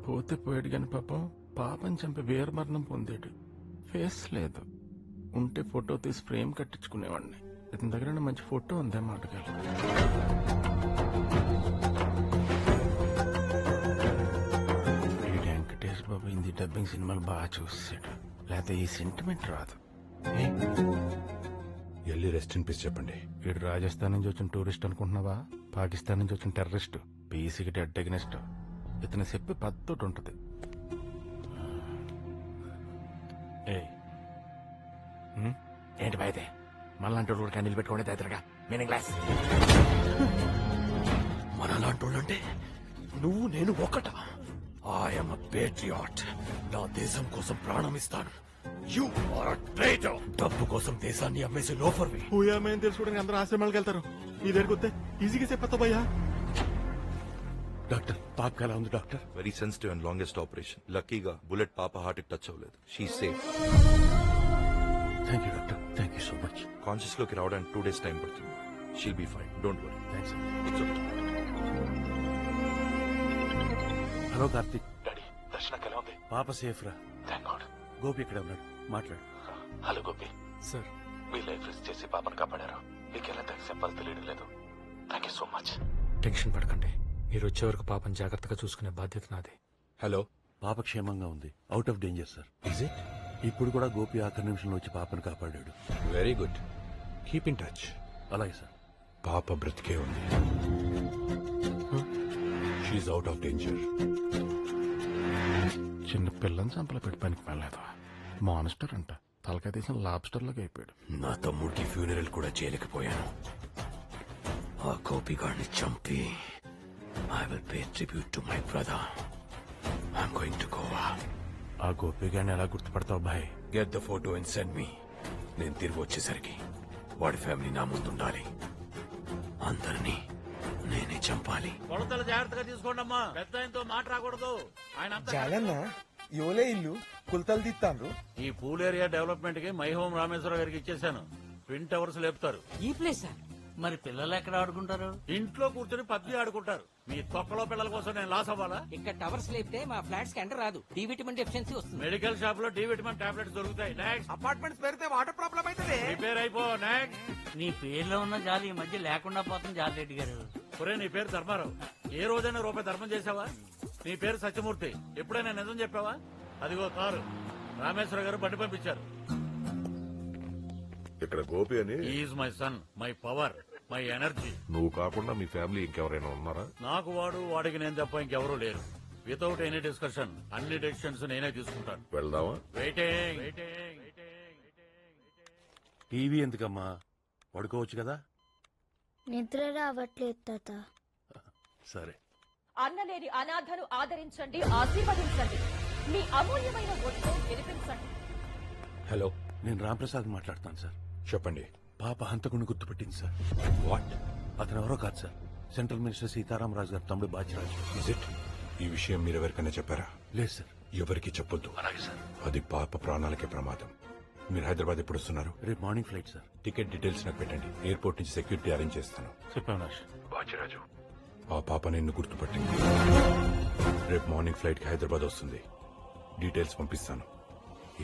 పోతే పోయాడు గాని పాపం పాపని చంపి వీరమరణం పొందాడు. ఫేస్ లేదు, ఉంటే ఫోటో తీసి ఫ్రేమ్ కట్టించుకునేవాడిని. ఇతని దగ్గర మంచి ఫోటో ఉందే మాటగాలి. వెంకటేష్ బాబు హిందీ డబ్బింగ్ సినిమాలు బాగా చూసాడు, లేకపోతే ఈ సెంటిమెంట్ రాదు. ఎల్లి రెస్ట్ ఇన్ పీస్ చెప్పండి. వీడు రాజస్థాన్ నుంచి వచ్చిన టూరిస్ట్ అనుకుంటున్నావా? పాకిస్తాన్ నుంచి వచ్చిన టెర్రరిస్ట్, పీసీకి డెడ్ అగ్నెస్ట్. ఇతను చెప్పి పద్ధతి ఉంటది. ఏంటి బాయితే మనలాంటి కూడా క్యాండిల్ పెట్టుకోండి దగ్గరగా మీనింగ్ క్లాస్. మనలాంటి వాళ్ళంటే నువ్వు నేను ఒకటా? I'm patriot. నా దేశం కోసం ప్రాణం ఇస్తాను. You are a traitor. డబ్బు కోసం దేశాన్ని అమ్మేసి లోఫర్వి. మేము తెలుసుకోవడానికి అందరూ ఆశ్రమాలకు వెళ్తారు. నీ దగ్గరకు వస్తే ఈజీగా చెప్పేస్తా భయ్యా. డాక్టర్ పాప ఎలా ఉంది doctor? Very sensitive and longest operation. లక్కీగా బుల్లెట్ పాప హార్ట్ కి టచ్ అవ్వలేదు. She safe. Thank you doctor, thank you so much. Conscious లోకి రావడానికి 2 days టైం పడుతుంది. She'll be fine, don't worry. Thanks. Hello Karthik. Daddy, దర్శనకి ఎలా ఉంది? పాప సేఫ్ రా. Thank God. గోపి ఇక్కడ ఉన్నాడు, మాట్లాడు. హలో గోపి సార్, మీ లైఫ్ రిస్క్ చేసి పాపను కాపాడారు. మీకు ఎలా థ్యాంక్స్ చెప్పాలో తెలియడం లేదు. Thank you so much. Tension పడకండి, మీరు వచ్చే వరకు పాపం జాగ్రత్తగా చూసుకునే బాధ్యత నాది. హలో, పాప క్షేమంగా ఉంది, out of danger sir. Is it? ఇప్పుడు కూడా గోపి ఆఖరి నిమిషంలో వచ్చి పాపను కాపాడాడు. Very good, keep in touch. అలాగే సార్. పాప బ్రతికే ఉంది. She's out of danger. చిన్న పిల్లని చంపలు పెట్టి పనికి వెళ్ళలేదు. మానిస్టర్ అంట, తలకాయ తీసిన లాబ్స్టర్ లాగా అయిపోయాడు. నా తమ్ముడికి ఫ్యూనరల్ కూడా చేయలేకపోయాను. ఆ గోపి గాడిని చంపి I will pay tribute to my brother. I'm going to Goa. ఆ గోపి గారిని ఎలా గుర్తుపడతావు భాయ్? Get the photo and send me. నేను తిరిగి వచ్చేసరికి వాడి ఫ్యామిలీ నా ముందుండాలి. అందరినీ నేనే చంపాలి. కొలతలు జాగ్రత్తగా తీసుకోండమ్మా. పెద్ద ఆయనతో మాట రాకూడదు. ఆయన అంతా జాలన్న యోలే ఇల్లు కుల్తలు తీస్తాండ్రు. ఈ పూల్ ఏరియా డెవలప్మెంట్ కి మై హోమ్ రామేశ్వర గారికి ఇచ్చేసాను. ట్విన్ టవర్స్ లేపుతారు. ఈ ప్లేస్ మరి పిల్లలు ఎక్కడ ఆడుకుంటారు? ఇంట్లో కూర్చొని పబ్జి ఆడుకుంటారు. మీ తొక్కలో పిల్లల కోసం నేను లాస్ అవ్వాలా? ఇక్కడ టవర్స్ లేపితే మా ఫ్లాట్స్ కి ఎంటర్ రాదు. డి విటమిన్ డెఫిషియన్సీ వస్తుంది. మెడికల్ షాప్ లో డి విటమిన్ టాబ్లెట్స్ దొరుకుతాయి. నెక్స్ట్ అపార్ట్మెంట్స్ పెడితే వాటర్ ప్రాబ్లం అవుతుంది. ప్రిపేర్ అయిపో. నెక్స్ట్ నీ పేరులో ఉన్న జాలి ఈ మధ్య లేకుండా పోతుంది జాలిరెడ్డి గారు. ఒరే, నీ పేరు ధర్మారావు. ఏ రోజైనా రూపాయి ధర్మం చేసావా? నీ పేరు సత్యమూర్తి. ఎప్పుడైనా నిజం చెప్పావా? అదిగో కారు. రామేశ్వర గారు బండి పంపించారు. ఇక్కడ గోపి అని is my son, my power, my energy. నువ్వు కాకుండా మీ ఫ్యామిలీ ఇంకెవరైనా ఉన్నారా? నాకు వాడు, వాడికి నేను తప్ప ఇంకెవరూ లేరు. వితౌట్ ఎనీ డిస్కషన్ అన్ని డెసిషన్స్ నేనే తీసుకుంటాను. వెళ్దామా? వెయిటింగ్. టీవీ ఎందుకమ్మా, పడుకోవచ్చు కదా. నిద్ర రావట్లేదు తాత. సరే. అన్నలేని అనాథను ఆదరించండి, ఆశీర్వదించండి. మీ అమూల్యమైన ఓటును గెలిపించండి. హలో, నేను రాంప్రసాద్ మాట్లాడుతాను సార్. చెప్పండి. పాప హంతకుని గుర్తుపట్టింది సార్. వాట్? అతను ఎవరో కాదు సార్, సెంట్రల్ మినిస్టర్ సీతారామరాజు గారు తమ్ముడు బాచిరాజు. Is it? ఈ విషయం మీరు ఎవరికైనా చెప్పారా? లేదు సార్. ఎవరికి చెప్పొద్దు. అలాగే సార్. అది పాప ప్రాణాలకే ప్రమాదం. మీరు హైదరాబాద్ ఎప్పుడు వస్తున్నారు? రేపు morning flight sir. Ticket details నాకు పెట్టండి. ఎయిర్పోర్ట్ నుంచి సెక్యూరిటీ అరేంజ్ చేస్తాను. చెప్పాను. బాచిరాజు, ఆ పాప నిన్ను గుర్తుపట్టింది. రేపు మార్నింగ్ ఫ్లైట్ కి హైదరాబాద్ వస్తుంది. డీటెయిల్స్ పంపిస్తాను.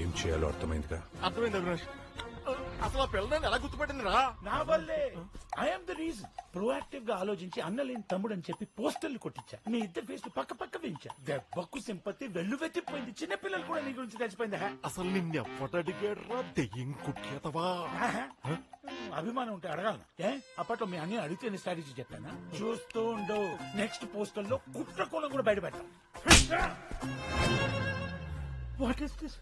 ఏం చేయాలో అర్థమైందిగా? అర్థమైంది అవినాష్. అసలు ఆ పిల్లని ఎలా గుర్తుపట్టింది రా? నా వల్లే. I'm the reason. ప్రొయాక్టివ్ గా ఆలోచించి అన్నలేని తమ్ముడు అని చెప్పి పోస్టర్లు కొట్టించా. మీ ఇద్దరు ఫేస్ పక్క పక్క వేయించా. దెబ్బకు సింపతి వెళ్ళు వెతిపోయింది. చిన్నపిల్లలు కూడా నీ గురించి తెలిసిపోయింది. అసలు నిన్నెవ్వటడిగాడు రా దెయ్యం కుట్లేతవా? అభిమానం ఉంటే అడగాల. అప్పట్లో మీ అన్ని అడిగితే స్ట్రాటజీ చెప్పానా? చూస్తూ ఉండు. నెక్స్ట్ పోస్టర్ లో కుట్ర కోణం కూడా బయటపెట్టా. What is this?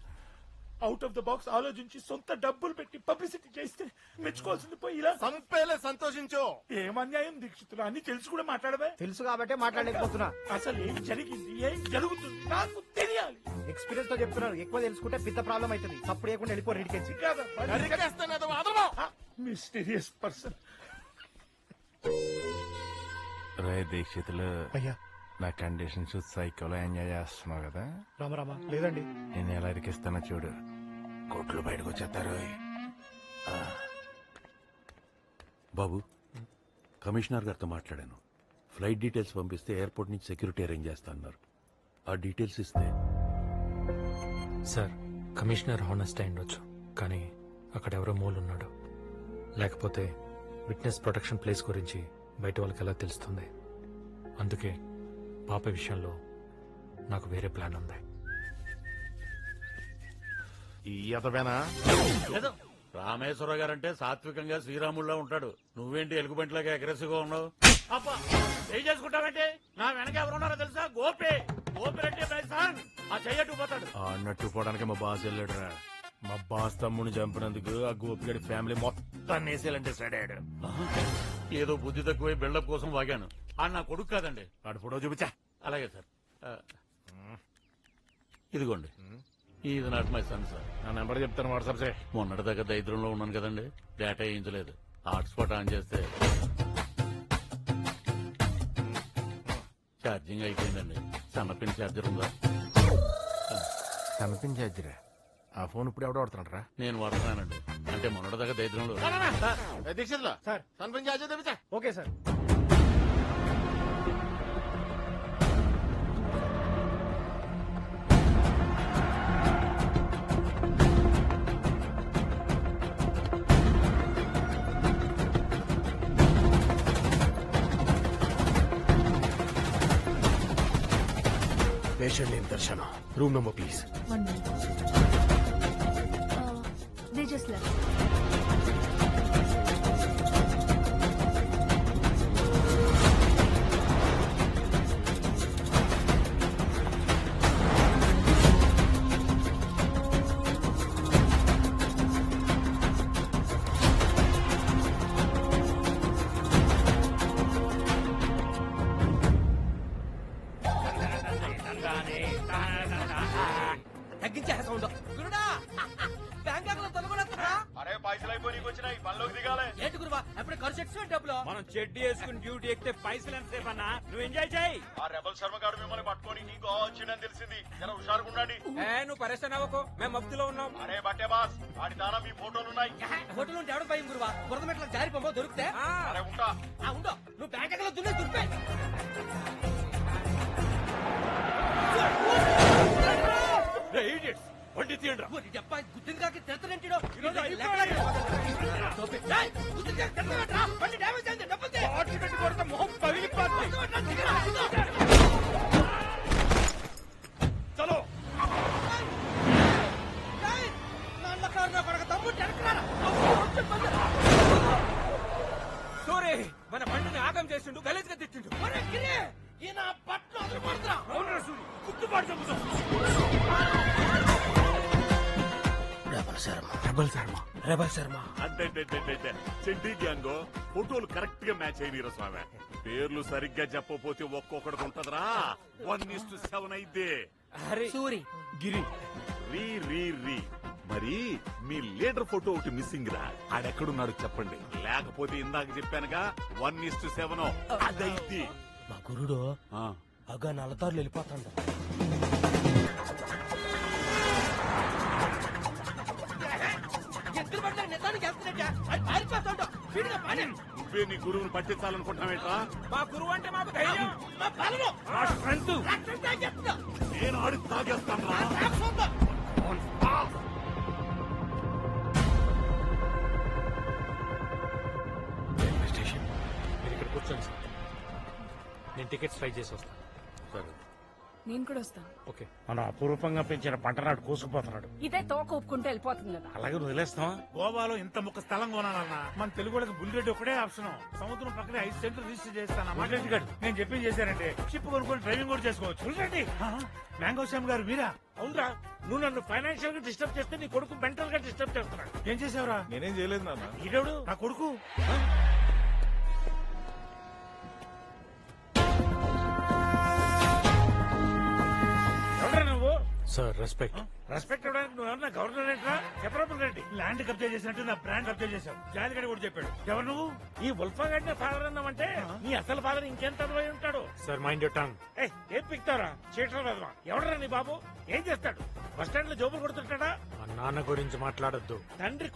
Out of the box ఆలోచించి సొంత డబ్బులు పెట్టి పబ్లిసిటీ చేస్తే మెచ్చుకోవాల్సింది పోయి ఇలా సంపేలే సంతోషించు. ఏం అన్యాయం దీక్షితులు అన్ని తెలుసు కూడా మాట్లాడవే. తెలుసు కాబట్టే మాట్లాడలేకపోతున్నా. అసలు ఏం జరిగింది, ఏం జరుగుతుంది నాకు తెలియాలి. ఎక్స్పీరియన్స్ తో చెప్తున్నారు. ఎక్కువ తెలుసుకుంటే పెద్ద ప్రాబ్లం అవుతుంది. తప్పుడు లేకుండా వెళ్ళిపోరు ఇంటికి. Mysterious person. రే దీక్షితులు, అయ్యా నా కండిషన్ చూసి సైకోలో ఎంజాయ్ చేస్తున్నావు కదా? రామరామా లేదండి. నేను ఎలా ఇరికిస్తానో చూడు. కోట్లు బయటకు వచ్చేస్తారు. బాబు, కమిషనర్ గారితో మాట్లాడాను. ఫ్లైట్ డీటెయిల్స్ పంపిస్తే ఎయిర్పోర్ట్ నుంచి సెక్యూరిటీ అరేంజ్ చేస్తా అన్నారు. ఆ డీటెయిల్స్ ఇస్తే సార్ కమిషనర్ హానెస్ట్ అయి ఉండొచ్చు, కానీ అక్కడ ఎవరో మూలున్నాడు. లేకపోతే విట్నెస్ ప్రొటెక్షన్ ప్లేస్ గురించి బయట వాళ్ళకి ఎలా తెలుస్తుంది? అందుకే పాప విషయంలో నాకు వేరే ప్లాన్ ఉంది. ఈ అతమేనా? రామేశ్వరరావు గారంటే సాత్వికంగా శ్రీరాముల్లో ఉంటాడు. నువ్వేంటి ఎలుగుబంటిలాగా అగ్రెసివ్ గా ఉన్నావు? అబ్బా ఏం చేసుకుంటావంటే నా వెనక ఎవరున్నారో తెలుసా? గోపి. గోపి రెడ్డి బైసాన్ ఆ చెయ్యట్టు పోతాడు. అన్నట్టు పోవడానికి మా బాస్ వెళ్ళాడురా. మా బాస్ తమ్ముడిని చంపినందుకు ఆ గోపిగడి ఫ్యామిలీ మొత్తం నేసేయాలంటే డిసైడ్ అయ్యాడు. ఏదో బుద్ధి తక్కువై బిల్డప్ కోసం వాగాను. ఆ నా కొడుకు కాదండి. ఆడు ఫోటో చూపించా. అలాగే సార్. ఇదిగోండి, ఇది నాట్ మై సన్ సార్. నా నెంబర్ చెప్తాను వాట్సాప్ చే. మొన్నటి దాకా దరిద్రంలో ఉన్నాను కదండి, డేటా వేయించలేదు. హాట్స్పాట్ ఆన్ చేస్తే ఛార్జింగ్ అయిపోయిందండి. సన్నపిన్ ఛార్జర్ ఉందా? కనిపించారా? ఆ ఫోన్ ఇప్పుడు ఎవడో వాడుతున్నాడు? నేను వాడుతున్నానండి. అంటే మొన్నటి దాకా దరిద్రంలో Dikshitulu sir okay sir. Patient name Darshana. Room number please. 1 minute. They just left. తగ్గించే సౌండ్. గురుడా బ్యాంకాక్ లో తొలగొడతారా? అరే పైసలు అయిపోయి నీకు వచ్చినాయి, పనిలోకి దిగాలి. ఏంటి గురువా ఎప్పుడు ఖర్చు ఎక్స్ట్రా డబ్బులు? మనం చెడ్డీ వేసుకుని డ్యూటీ ఎక్కితే పైసలు ఎంతసేపు అన్నా? నువ్వు ఎంజాయ్ చేయి. ఆ రెబల్ శర్మ గారు మిమ్మల్ని పట్టుకొని నీకు వచ్చిందని తెలిసింది. జర హుషారుగా ఉండండి. నువ్వు పరేషన్ అవ్వకు, మేము మబ్బులో ఉన్నాం. అరే బట్టే బాస్, వాడి దానా మీ ఫోటోలు ఉన్నాయి. హోటల్ నుండి ఎవడు భయం గురువా? బురద మెట్ల జారి పంపో దొరికితే. అరే ఉంటా. ఉండో, నువ్వు బ్యాంకాక్ లో దున్నే దుర్పే. వండి తీయండి. గుర్తింది కాకి తిడతానంటాడు. మొహం పగిలిపోతుంది. చలో సూరి మన బండిని ఆగం చేసిండు, గలీజ్ గా తిట్టిండు. ఈయన పట్ల గుర్తుపాటు చెబుతాం. రెబల్ శర్మ. అంటే చెడ్డీ గ్యాంగ్ ఫోటోలు కరెక్ట్ గా మ్యాచ్ అయినరా స్వామి. పేర్లు సరిగ్గా చెప్పకపోతే ఒక్కొక్కడికి ఉంటదరా. 1:7 అయితే సూరి గిరి. రీ రీ రీ. మరి మీ లీడర్ ఫోటో ఒకటి మిస్సింగ్ రా. ఆడెక్కడున్నాడు చెప్పండి, లేకపోతే ఇందాక చెప్పానుగా 1:7 అదైతే. మా గురుడు అగా 4 తార్లు వెళ్ళిపోతాడు. ఎదురు పడ్డ నిజానికి వెళ్తున్నట్ట అది పారిపోతాడు. నువ్వే నీ గురువుని పట్టించాలనుకుంటున్నావేట్రా? మా గురువు అంటే మాకు ధైర్యం, మా బలము, నా స్ట్రెంత్. చెప్తా. నేను ఆడి తాగేస్తాను రా. మీరు ఇక్కడ కూర్చోండి సార్, నేను టికెట్స్ ట్రై చేసి వస్తాను. నేను కూడా వస్తాను. ఓకే. మన అపురూపంగా పెంచిన పంట నాడు కోసుకుపోతున్నాడు. ఇదే తోక ఒప్పుకుంటే వెళ్ళిపోతుంది కదా. అలాగే వదిలేస్తావా? గోవాలో ఇంత ముక్క స్థలం కొనాలన్నా మన తెలుగు వాళ్ళకి బుల్లెట్ ఒకటే ఆప్షన్. సముద్రం పక్కనే 5 సెంట్లు రిజిస్టర్ చేస్తాను. నేను చెప్పింది చేశారంటే షిప్ కొనుక్కొని డ్రైవింగ్ కూడా చేసుకోవచ్చు. చూడండి, మ్యాంగో శ్యామ్ గారు మీరా? అవునరా, నువ్వు నన్ను ఫైనాన్షియల్ గా డిస్టర్బ్ చేస్తే నీ కొడుకు మెంటల్ గా డిస్టర్బ్ చేస్తున్నాడు. ఏం చేసావురా? నేనేం చేయలేదు నాన్న. ఈడెవడు? నా కొడుకు. ఎవడ్రా నువ్వు? Sir respect. రెస్పెక్ట్ ఇవ్వడానికి నువ్వు ఎవరన్నా గవర్నర్ ఏంట్రా? చెప్పరాబుల్ రెడ్డి ల్యాండ్ కబ్జా చేసినట్టు నా బ్రాండ్ కబ్జా చేశావు. జాలిగడి కూడా చెప్పాడు. ఎవరు నువ్వు? ఈ ఉల్ఫా గడిన ఫాదర్ అన్నామంటే నీ అసలు ఫాదర్ ఇంకెంత అయి ఉంటాడు. Sir mind your tongue. ఏం పిక్తారా? చీటర్ వెదవా. ఎవడరా నీ బాబు? ఏం చేస్తాడు? బస్ స్టాండ్ లో జోబులు కొడుతుంటాడా? మా నాన్న గురించి మాట్లాడొద్దు. తండ్రి